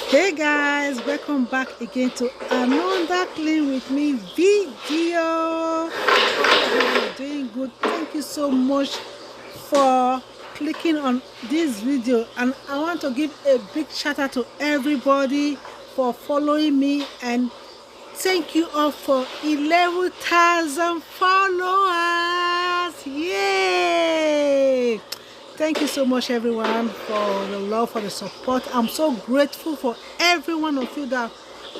Hey guys, welcome back again to another clean with me video. You're doing good. Thank you so much for clicking on this video, and I want to give a big shout out to everybody for following me, and thank you all for 11,000 followers. Yay! Thank you so much, everyone, for the love, for the support. I'm so grateful for every one of you that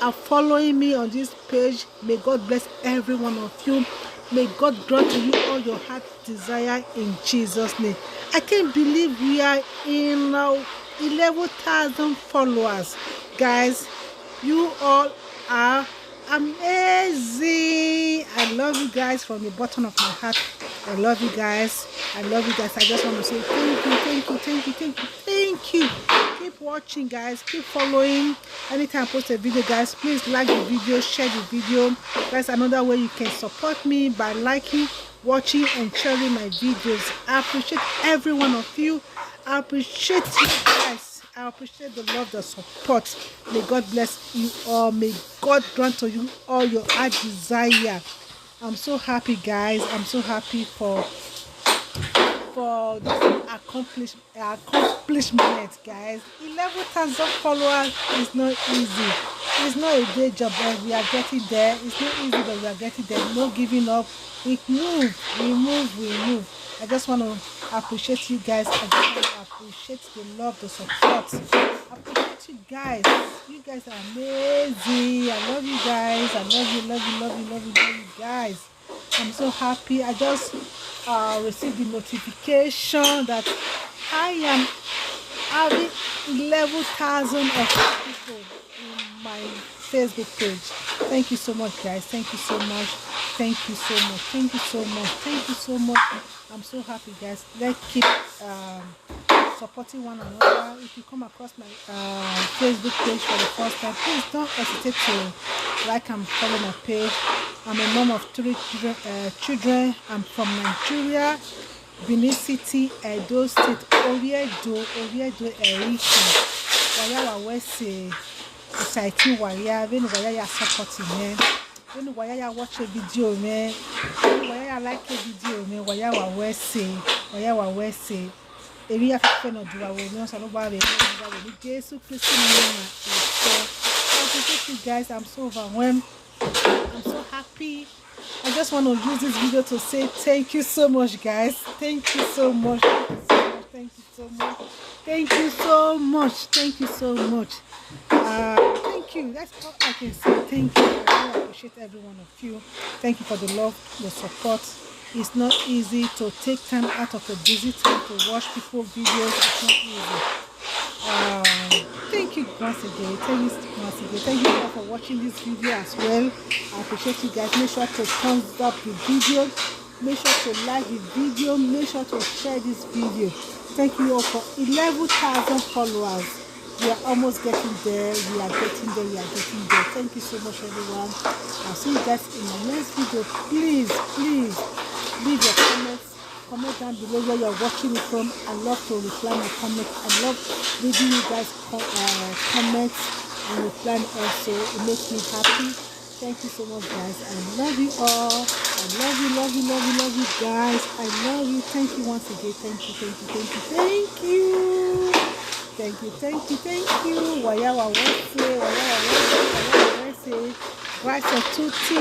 are following me on this page. May God bless every one of you. May God grant to you all your heart desire in Jesus' name. I can't believe we are in 11,000 followers. Guys, you all are amazing. I love you guys from the bottom of my heart. I love you guys. I love you guys. I just want to say thank you, thank you, thank you, thank you, thank you. Keep watching, guys. Keep following. Anytime I post a video, guys, please like the video, share the video. That's another way you can support me, by liking, watching, and sharing my videos. I appreciate every one of you. I appreciate you guys. I appreciate the love, the support. May God bless you all. May God grant to you all your heart desire. I'm so happy, guys. I'm so happy for this accomplishment, guys. 11,000 followers is not easy. It's not a day job, but we are getting there. It's not easy, but we are getting there. No giving up. We move. I just want to appreciate you guys. I just want to appreciate the love, the support. I appreciate you guys. You guys are amazing. I love you guys. I love you guys. I'm so happy. I just received the notification that I am having 11,000 of people in my Facebook page. Thank you so much, guys. Thank you so much. Thank you so much. Thank you so much. Thank you so much. I'm so happy, guys. Let's keep supporting one another. If you come across my Facebook page for the first time, please don't hesitate to like and follow my page. I'm a mom of 3 children. I'm from Nigeria, Benin City, Edo State, Oriedo, Eriki. Waya wese society waya, when waya supporting me, when waya watch a video me, when waya like a video me, waya wese. Eri afefe no duwa wo no so no ba be ni Jesus Christ name. So thank you guys. I'm so overwhelmed. I'm so happy. I just want to use this video to say thank you so much, guys. Thank you so much. Thank you so much. Thank you so much. Thank you so much. Thank you. That's all I can say. Thank you. I really appreciate every one of you. Thank you for the love, the support. It's not easy to take time out of a busy time to watch people's videos. It's not easy. Thank you once again. Thank you all for watching this video as well. I appreciate you guys. Make sure to thumbs up the video. Make sure to like the video. Make sure to share this video. Thank you all for 11,000 followers. We are almost getting there. We are getting there. Thank you so much, everyone. I'll see you guys in my next video. Please leave your comments. Comment down below where you're watching it from. I love to reply my comments. I love reading you guys comments and replying also. It makes me happy. Thank you so much, guys. I love you all. I love you guys. I love you. Thank you once again. Thank you. Waya wese. Grazie a tutti.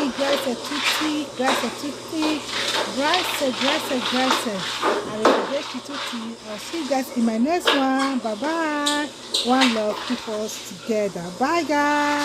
Arrivederci tutti. I'll see you guys in my next one. Bye bye. One love, keep us together. Bye, guys.